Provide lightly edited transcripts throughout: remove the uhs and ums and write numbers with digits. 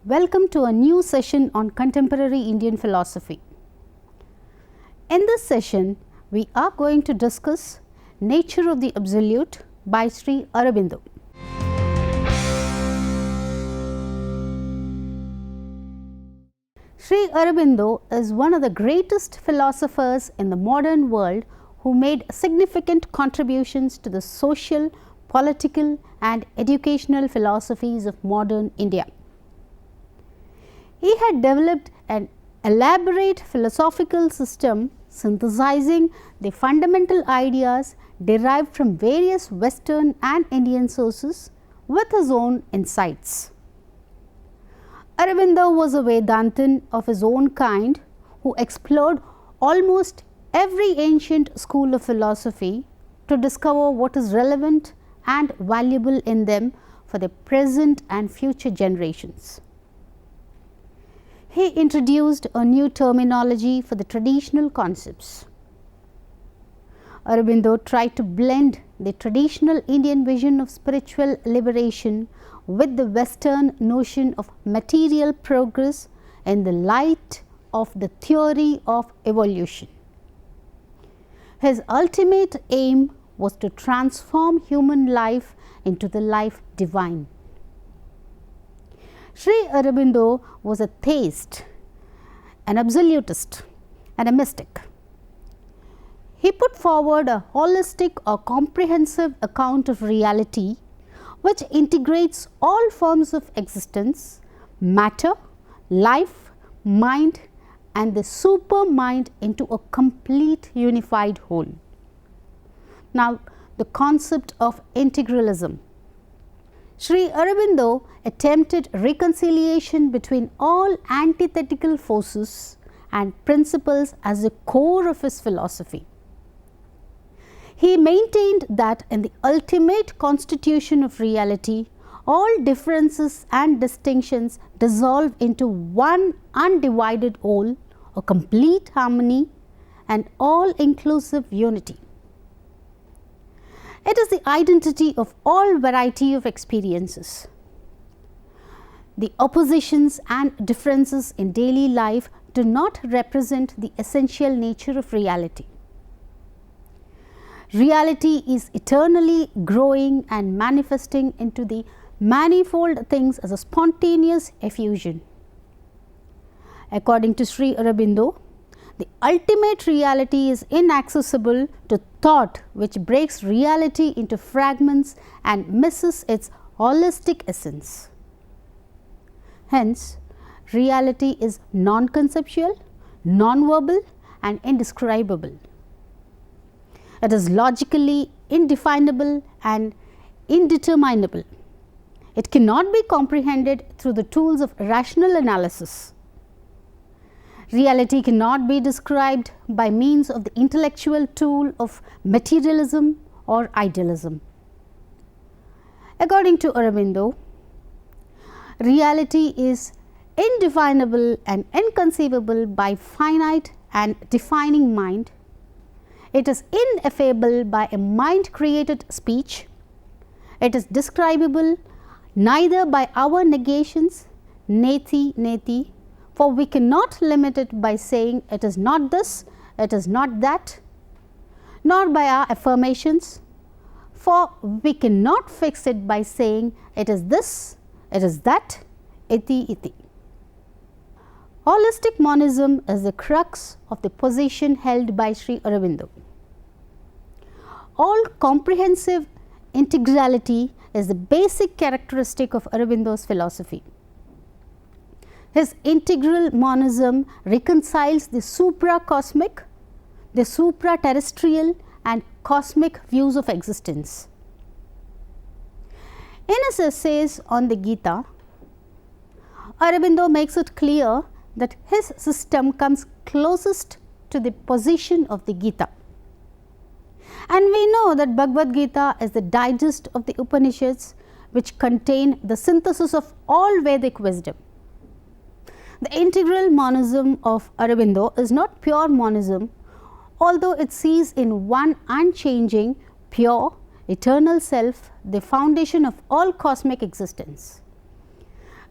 Welcome to a new session on contemporary Indian philosophy. In this session, we are going to discuss Nature of the Absolute by Sri Aurobindo. Sri Aurobindo is one of the greatest philosophers in the modern world who made significant contributions to the social, political and educational philosophies of modern India. He had developed an elaborate philosophical system synthesizing the fundamental ideas derived from various Western and Indian sources with his own insights. Aurobindo was a Vedantin of his own kind who explored almost every ancient school of philosophy to discover what is relevant and valuable in them for the present and future generations. He introduced a new terminology for the traditional concepts. Aurobindo tried to blend the traditional Indian vision of spiritual liberation with the Western notion of material progress in the light of the theory of evolution. His ultimate aim was to transform human life into the life divine. Sri Aurobindo was a theist, an absolutist and a mystic. He put forward a holistic or comprehensive account of reality which integrates all forms of existence, matter, life, mind and the supermind into a complete unified whole. Now, the concept of integralism. Sri Aurobindo attempted reconciliation between all antithetical forces and principles as the core of his philosophy. He maintained that in the ultimate constitution of reality, all differences and distinctions dissolve into one undivided whole, a complete harmony and all-inclusive unity. It is the identity of all variety of experiences. The oppositions and differences in daily life do not represent the essential nature of reality. Reality is eternally growing and manifesting into the manifold things as a spontaneous effusion. According to Sri Aurobindo, the ultimate reality is inaccessible to thought, which breaks reality into fragments and misses its holistic essence. Hence, reality is non-conceptual, non-verbal and indescribable. It is logically indefinable and indeterminable. It cannot be comprehended through the tools of rational analysis. Reality cannot be described by means of the intellectual tool of materialism or idealism. According to Aurobindo, reality is indefinable and inconceivable by finite and defining mind. It is ineffable by a mind-created speech. It is describable neither by our negations, neti, neti, for we cannot limit it by saying it is not this, it is not that, nor by our affirmations, for we cannot fix it by saying it is this, it is that, iti, iti. Holistic monism is the crux of the position held by Sri Aurobindo. All comprehensive integrality is the basic characteristic of Aurobindo's philosophy. His integral monism reconciles the supra-cosmic, the supra-terrestrial and cosmic views of existence. In his essays on the Gita, Aurobindo makes it clear that his system comes closest to the position of the Gita. And we know that Bhagavad Gita is the digest of the Upanishads which contain the synthesis of all Vedic wisdom. The integral monism of Aurobindo is not pure monism, although it sees in one unchanging, pure, eternal self the foundation of all cosmic existence.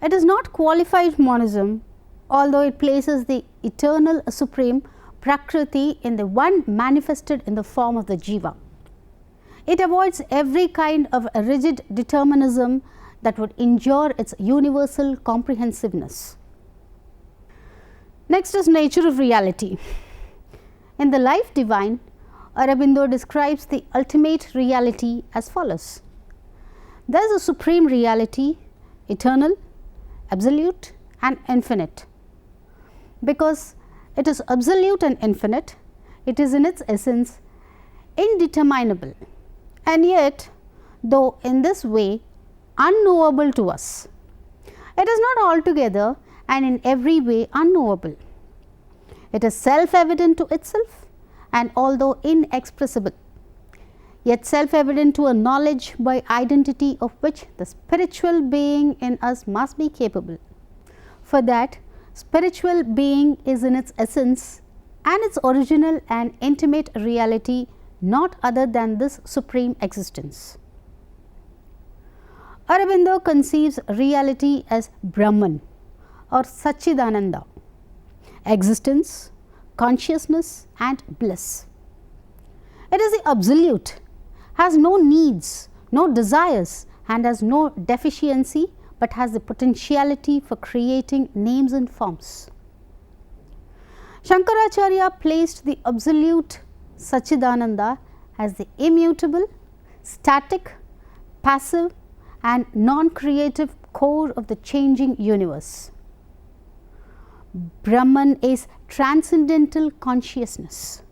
It is not qualified monism, although it places the eternal supreme Prakriti in the one manifested in the form of the Jiva. It avoids every kind of a rigid determinism that would injure its universal comprehensiveness. Next is nature of reality. In the Life Divine, Aurobindo describes the ultimate reality as follows. There is a supreme reality, eternal, absolute and infinite. Because it is absolute and infinite, it is in its essence indeterminable, and yet, though in this way unknowable to us, it is not altogether and in every way unknowable. It is self-evident to itself, and although inexpressible, yet self-evident to a knowledge by identity of which the spiritual being in us must be capable. For that spiritual being is in its essence and its original and intimate reality not other than this supreme existence. Aurobindo conceives reality as Brahman or Satchidananda, existence, consciousness and bliss. It is the absolute, has no needs, no desires and has no deficiency, but has the potentiality for creating names and forms. Shankaracharya placed the absolute Satchidananda as the immutable, static, passive and non-creative core of the changing universe. Brahman is transcendental consciousness.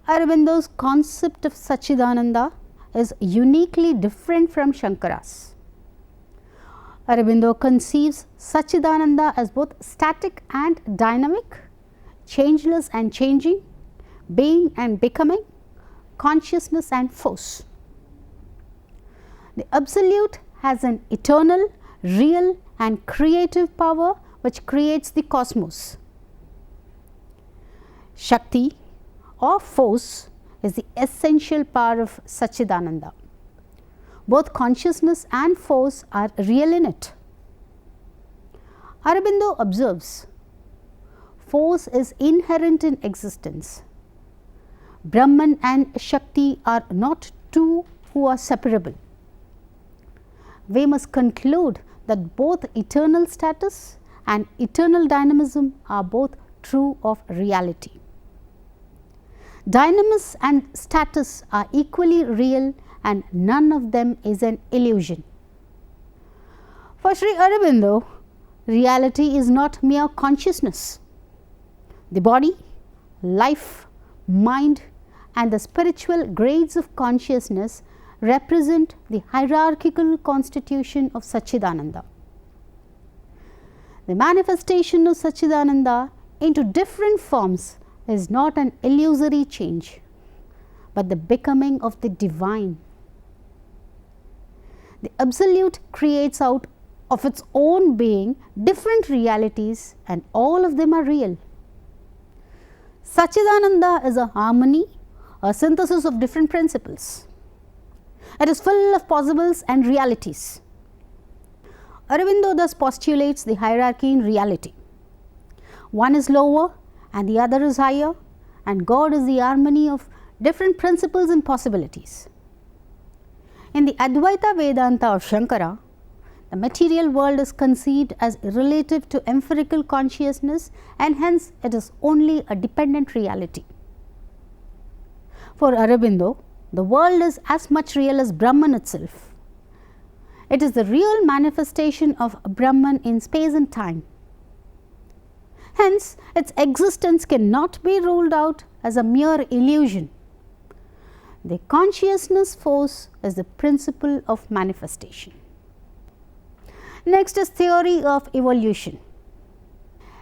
Aurobindo's concept of Satchidananda is uniquely different from Shankara's. Aurobindo conceives Satchidananda as both static and dynamic, changeless and changing, being and becoming, consciousness and force. The Absolute has an eternal, real and creative power which creates the cosmos. Shakti or force is the essential power of Satchidananda. Both consciousness and force are real in it. Aurobindo observes, force is inherent in existence. Brahman and Shakti are not two who are separable. We must conclude that both eternal status and eternal dynamism are both true of reality. Dynamis and status are equally real and none of them is an illusion. For Sri Aurobindo, reality is not mere consciousness. The body, life, mind and the spiritual grades of consciousness represent the hierarchical constitution of Satchidananda. The manifestation of Satchidananda into different forms is not an illusory change, but the becoming of the divine. The Absolute creates out of its own being different realities and all of them are real. Satchidananda is a harmony, a synthesis of different principles. It is full of possibles and realities. Aurobindo thus postulates the hierarchy in reality. One is lower and the other is higher, and God is the harmony of different principles and possibilities. In the Advaita Vedanta of Shankara, the material world is conceived as relative to empirical consciousness and hence it is only a dependent reality. For Aurobindo, the world is as much real as Brahman itself. It is the real manifestation of Brahman in space and time. Hence, its existence cannot be ruled out as a mere illusion. The consciousness force is the principle of manifestation. Next is theory of evolution.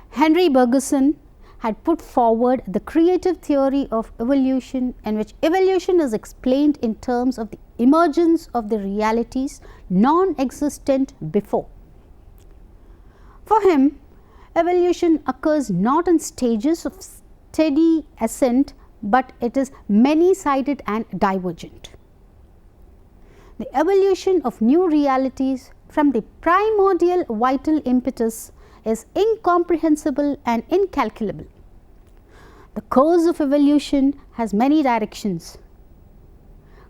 Henry Bergson had put forward the creative theory of evolution, in which evolution is explained in terms of the emergence of the realities non-existent before. For him, evolution occurs not in stages of steady ascent, but it is many-sided and divergent. The evolution of new realities from the primordial vital impetus is incomprehensible and incalculable. The course of evolution has many directions.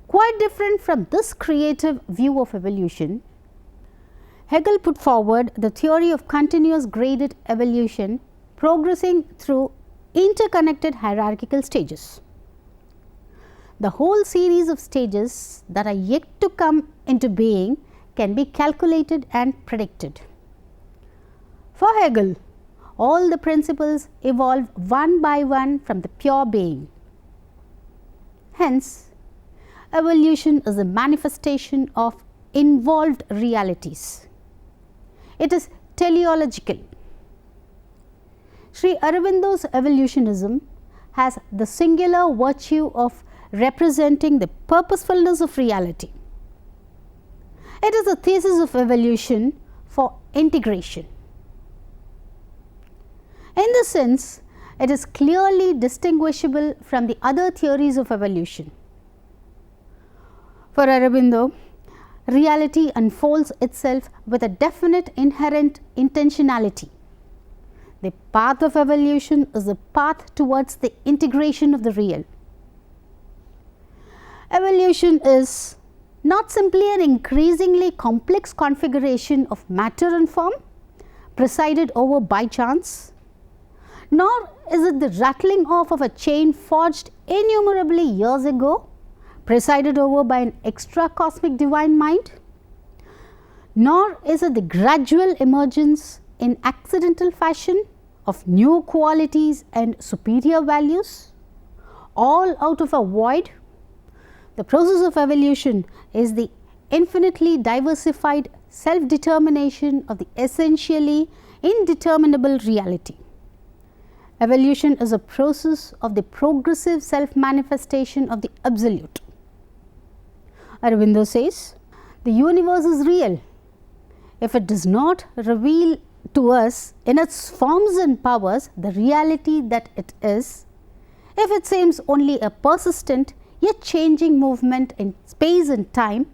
Quite different from this creative view of evolution, Hegel put forward the theory of continuous graded evolution progressing through interconnected hierarchical stages. The whole series of stages that are yet to come into being can be calculated and predicted. For Hegel, all the principles evolve one by one from the pure being. Hence, evolution is a manifestation of involved realities. It is teleological. Sri Aurobindo's evolutionism has the singular virtue of representing the purposefulness of reality. It is a thesis of evolution for integration. In this sense, it is clearly distinguishable from the other theories of evolution. For Aurobindo, reality unfolds itself with a definite inherent intentionality. The path of evolution is a path towards the integration of the real. Evolution is not simply an increasingly complex configuration of matter and form presided over by chance, nor is it the rattling off of a chain forged innumerably years ago, presided over by an extra cosmic divine mind, nor is it the gradual emergence in accidental fashion of new qualities and superior values, all out of a void. The process of evolution is the infinitely diversified self-determination of the essentially indeterminable reality. Evolution is a process of the progressive self-manifestation of the absolute. Aurobindo says, the universe is real. If it does not reveal to us in its forms and powers the reality that it is, if it seems only a persistent yet changing movement in space and time,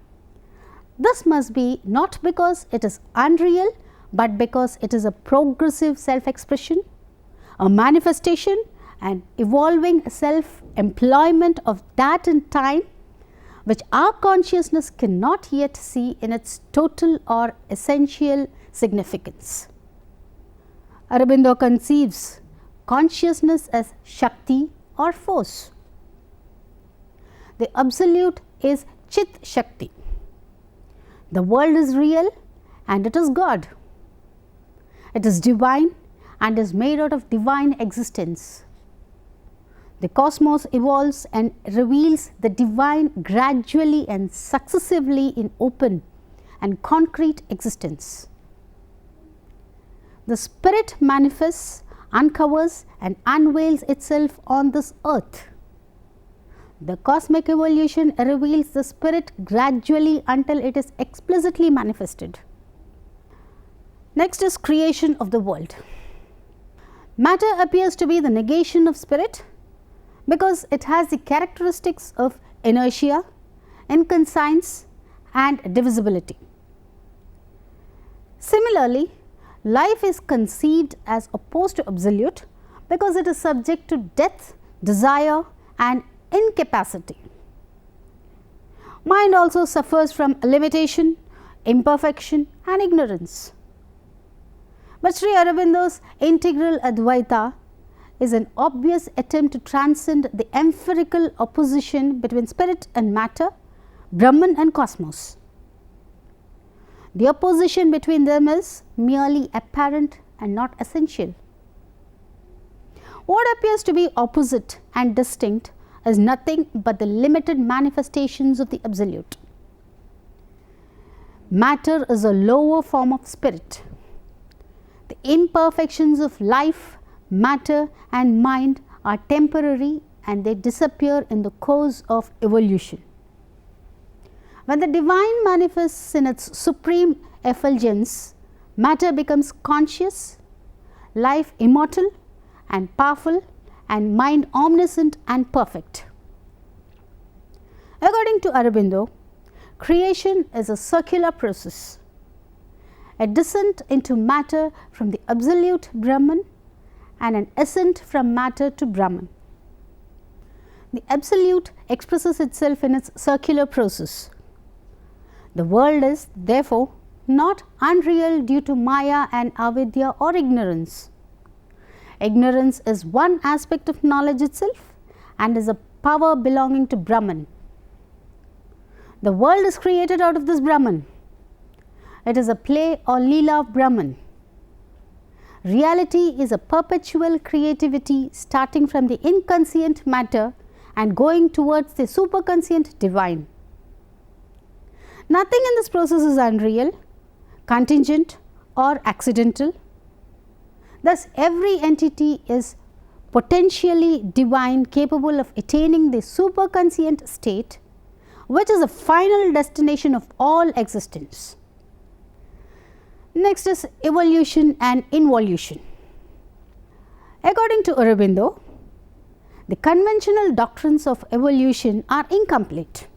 this must be not because it is unreal, but because it is a progressive self-expression, a manifestation and evolving self-employment of that in time which our consciousness cannot yet see in its total or essential significance. Aurobindo conceives consciousness as Shakti or force. The absolute is Chit Shakti. The world is real and it is God. It is divine and is made out of divine existence. The cosmos evolves and reveals the divine gradually and successively in open and concrete existence. The spirit manifests, uncovers and unveils itself on this earth. The cosmic evolution reveals the spirit gradually until it is explicitly manifested. Next is creation of the world. Matter appears to be the negation of spirit because it has the characteristics of inertia, inconscience and divisibility. Similarly, life is conceived as opposed to absolute because it is subject to death, desire and incapacity. Mind also suffers from limitation, imperfection and ignorance. But Sri Aurobindo's integral Advaita is an obvious attempt to transcend the empirical opposition between spirit and matter, Brahman and cosmos. The opposition between them is merely apparent and not essential. What appears to be opposite and distinct is nothing but the limited manifestations of the absolute. Matter is a lower form of spirit. The imperfections of life, matter and mind are temporary and they disappear in the course of evolution. When the divine manifests in its supreme effulgence, matter becomes conscious, life immortal and powerful and mind omniscient and perfect. According to Aurobindo, creation is a circular process. a descent into matter from the absolute Brahman and an ascent from matter to Brahman. The absolute expresses itself in its circular process. The world is therefore not unreal due to Maya and avidya or ignorance. Ignorance is one aspect of knowledge itself and is a power belonging to Brahman. The world is created out of this Brahman. It is a play or leela of Brahman. Reality is a perpetual creativity starting from the inconscient matter and going towards the superconscient divine. Nothing in this process is unreal, contingent or accidental. Thus, every entity is potentially divine, capable of attaining the superconscient state, which is the final destination of all existence. Next is evolution and involution. According to Aurobindo, the conventional doctrines of evolution are incomplete.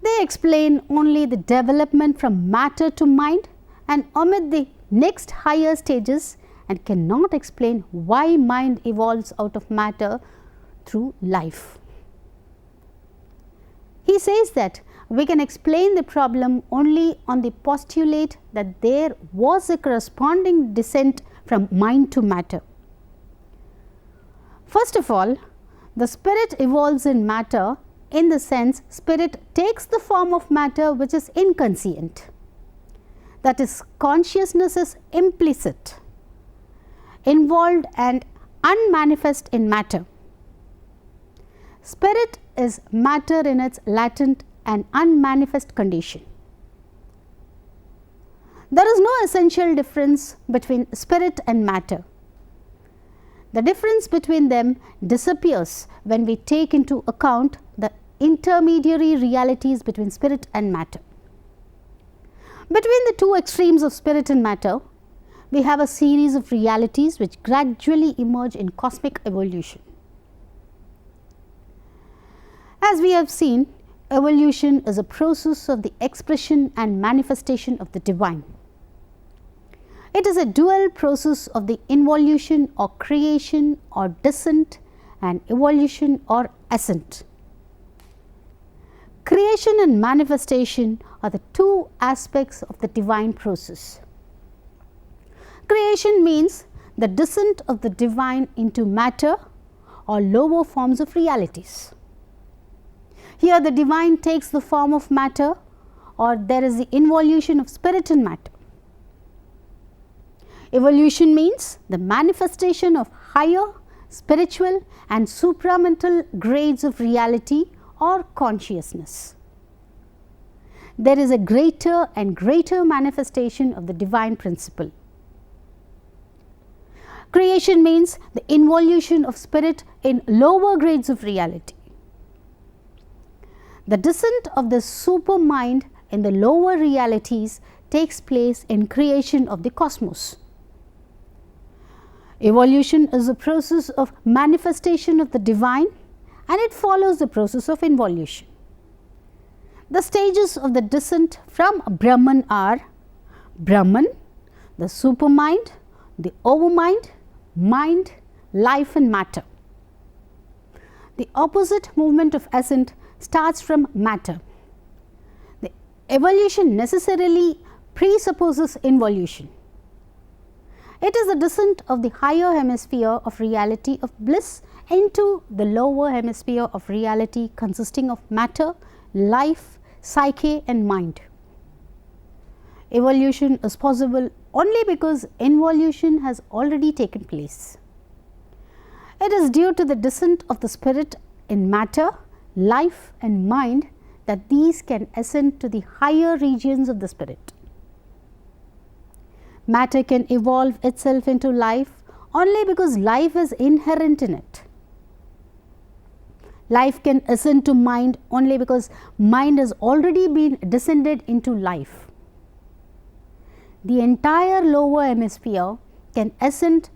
They explain only the development from matter to mind and omit the next higher stages and cannot explain why mind evolves out of matter through life. He says that we can explain the problem only on the postulate that there was a corresponding descent from mind to matter. First of all, the spirit evolves in matter in the sense spirit takes the form of matter which is inconscient. That is, consciousness is implicit, involved and unmanifest in matter. Spirit is matter in its latent and unmanifest condition. There is no essential difference between spirit and matter. The difference between them disappears when we take into account the intermediary realities between spirit and matter. Between the two extremes of spirit and matter, we have a series of realities which gradually emerge in cosmic evolution. As we have seen, evolution is a process of the expression and manifestation of the divine. It is a dual process of the involution or creation or descent and evolution or ascent. Creation and manifestation are the two aspects of the divine process. Creation means the descent of the divine into matter or lower forms of realities. Here the divine takes the form of matter, or there is the involution of spirit in matter. Evolution means the manifestation of higher spiritual and supramental grades of reality or consciousness. There is a greater and greater manifestation of the divine principle. Creation means the involution of spirit in lower grades of reality. The descent of the supermind in the lower realities takes place in creation of the cosmos. Evolution is a process of manifestation of the divine, and it follows the process of involution. The stages of the descent from Brahman are Brahman, the supermind, the overmind, mind, life and matter. The opposite movement of ascent starts from matter. The evolution necessarily presupposes involution. It is the descent of the higher hemisphere of reality of bliss into the lower hemisphere of reality consisting of matter, life, psyche and mind. Evolution is possible only because involution has already taken place. It is due to the descent of the spirit in matter, life and mind that these can ascend to the higher regions of the spirit. Matter can evolve itself into life only because life is inherent in it. Life can ascend to mind only because mind has already been descended into life. The entire lower hemisphere can ascend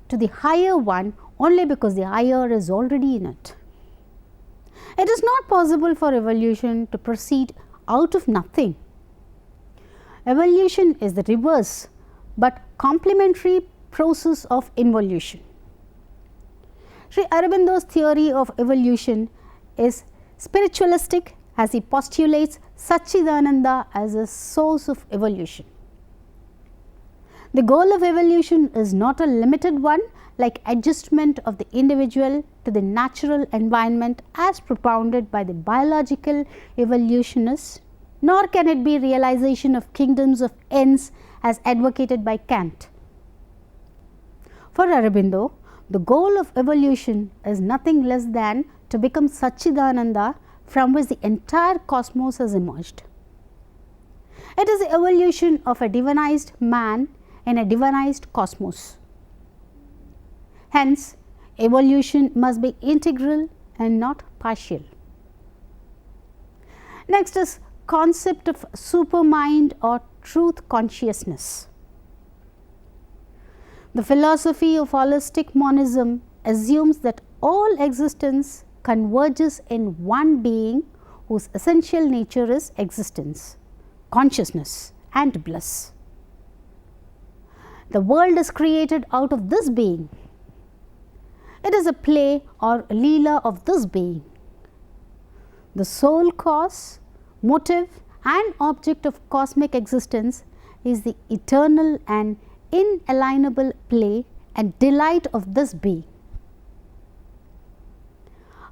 to the higher one only because the higher is already in it. It is not possible for evolution to proceed out of nothing. evolution is the reverse but complementary process of involution. Sri Aurobindo's theory of evolution is spiritualistic as he postulates Satchidananda as a source of evolution. The goal of evolution is not a limited one like adjustment of the individual to the natural environment as propounded by the biological evolutionists, nor can it be realization of kingdoms of ends as advocated by Kant. For Aurobindo, the goal of evolution is nothing less than to become Satchidananda from which the entire cosmos has emerged. It is the evolution of a divinized man in a divinized cosmos. Hence, evolution must be integral and not partial. Next is concept of supermind or truth consciousness. The philosophy of holistic monism assumes that all existence converges in one being whose essential nature is existence, consciousness and bliss. The world is created out of this being. It is a play or leela of this being. The sole cause, motive and object of cosmic existence is the eternal and inalienable play and delight of this being.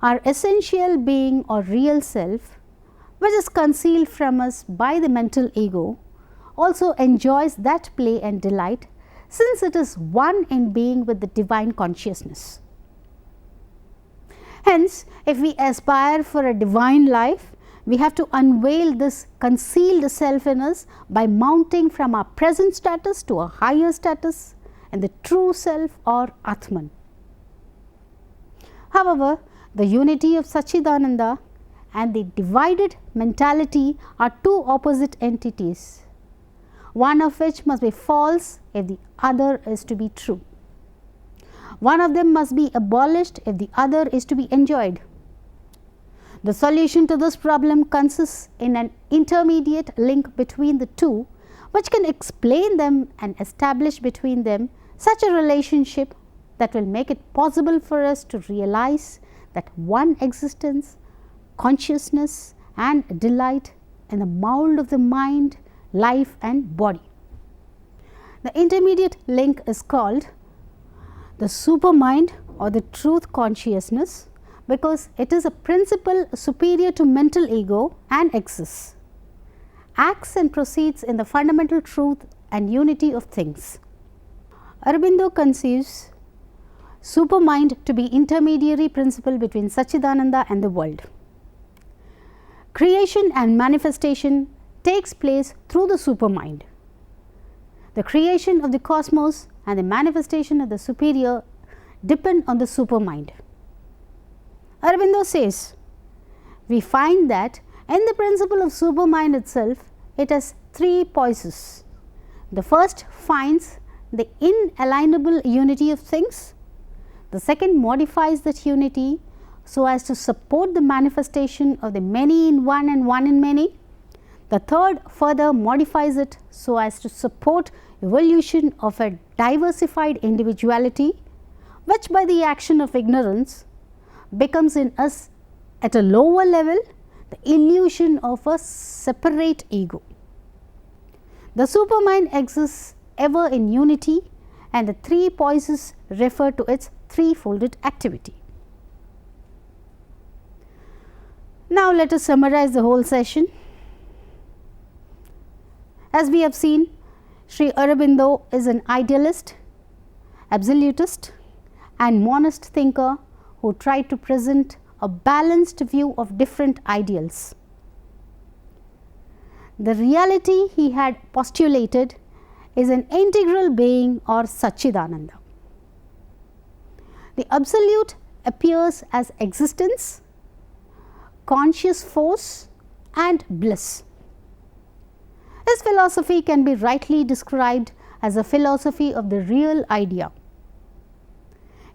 Our essential being or real self, which is concealed from us by the mental ego, also enjoys that play and delight, since it is one in being with the divine consciousness. Hence, if we aspire for a divine life, we have to unveil this concealed self in us by mounting from our present status to a higher status in the true self or Atman. However, the unity of Satchidananda and the divided mentality are two opposite entities, one of which must be false if the other is to be true. One of them must be abolished if the other is to be enjoyed. The solution to this problem consists in an intermediate link between the two, which can explain them and establish between them such a relationship that will make it possible for us to realize that one existence, consciousness and delight in the mould of the mind, life and body. The intermediate link is called the supermind or the truth consciousness, because it is a principle superior to mental ego and exists, acts and proceeds in the fundamental truth and unity of things. Aurobindo conceives supermind to be intermediary principle between Satchidananda and the world. Creation and manifestation takes place through the supermind. The creation of the cosmos and the manifestation of the superior depend on the supermind. Aurobindo says, we find that in the principle of supermind itself, it has three poises. The first finds the inalienable unity of things. The second modifies that unity so as to support the manifestation of the many in one and one in many. The third further modifies it so as to support evolution of a diversified individuality, which by the action of ignorance becomes in us at a lower level the illusion of a separate ego. The supermind exists ever in unity, and the three poises refer to its threefolded activity. Now, let us summarize the whole session. As we have seen, Sri Aurobindo is an idealist, absolutist and monist thinker who tried to present a balanced view of different ideals. The reality he had postulated is an integral being or Satchidananda. The absolute appears as existence, conscious force and bliss. His philosophy can be rightly described as a philosophy of the real idea.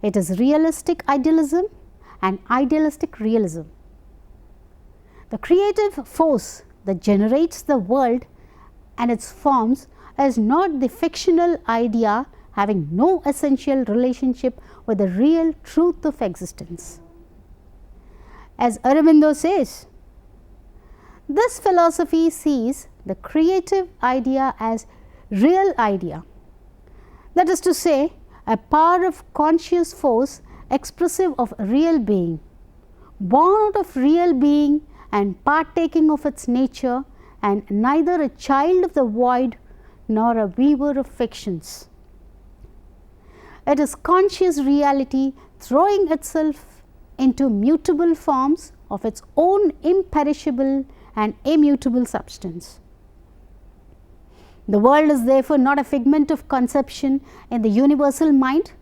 It is realistic idealism and idealistic realism. The creative force that generates the world and its forms is not the fictional idea having no essential relationship with the real truth of existence. As Aurobindo says, this philosophy sees the creative idea as real idea, that is to say, a power of conscious force expressive of real being, born out of real being and partaking of its nature, and neither a child of the void nor a weaver of fictions. It is conscious reality throwing itself into mutable forms of its own imperishable and immutable substance. The world is therefore not a figment of conception in the universal mind,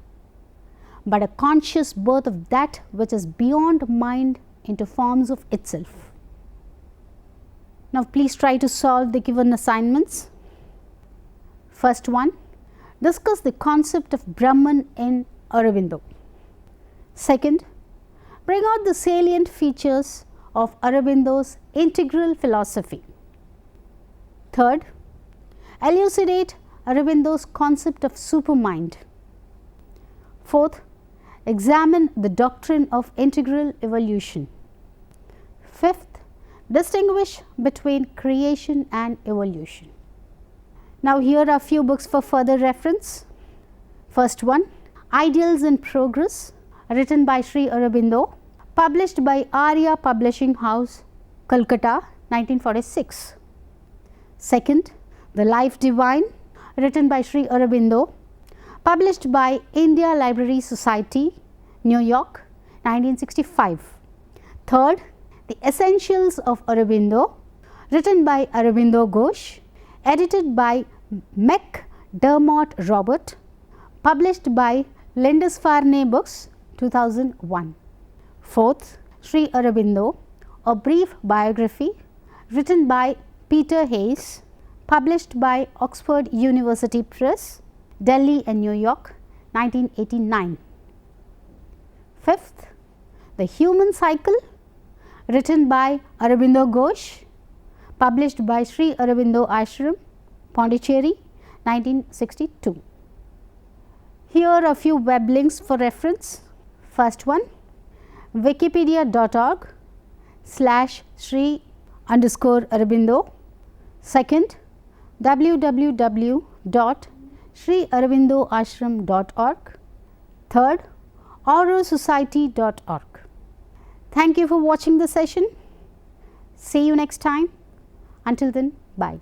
but a conscious birth of that which is beyond mind into forms of itself. Now, please try to solve the given assignments. First one, discuss the concept of Brahman in Aurobindo. Second, bring out the salient features of Aurobindo's integral philosophy. Third, elucidate Aurobindo's concept of supermind. Fourth, examine the doctrine of integral evolution. Fifth, distinguish between creation and evolution. Now, here are a few books for further reference. First one, Ideals in Progress, written by Sri Aurobindo, published by Arya Publishing House, Calcutta, 1946. Second, The Life Divine, written by Sri Aurobindo, published by India Library Society, New York, 1965. Third, The Essentials of Aurobindo, written by Aurobindo Ghosh, edited by McDermott Robert, published by Lindisfarne Books, 2001. Fourth, Sri Aurobindo, A Brief Biography, written by Peter Hayes, published by Oxford University Press, Delhi and New York, 1989. Fifth, The Human Cycle, written by Aurobindo Ghosh, published by Sri Aurobindo Ashram, Pondicherry, 1962. Here are a few web links for reference. First one, wikipedia.org/Sri_Aurobindo. Second, www.sriaurobindoashram.org. Third, aurosociety.org. Thank you for watching the session. See you next time. Until then, bye.